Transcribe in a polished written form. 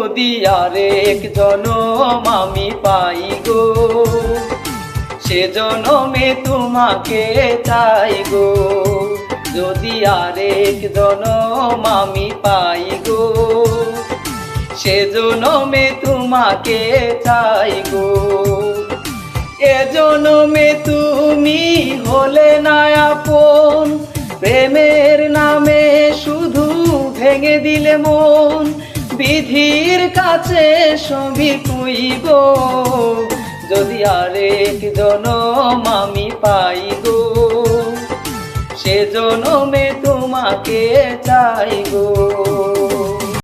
যদি আরেক জনম আমি পাই গো, সে জনমে তোমাকে চাই গো। যদি আরেক জনম আমি পাই গো, সে জনমে তোমাকে চাই গো। এ জনমে তুমি হলে না আপন, প্রেমের নামে শুধু ভেঙে দিলে মন। বিধির কাছে সবই কইব, যদি আরেক জনম আমি পাই গো, সে জনমে তোমাকে চাই গো।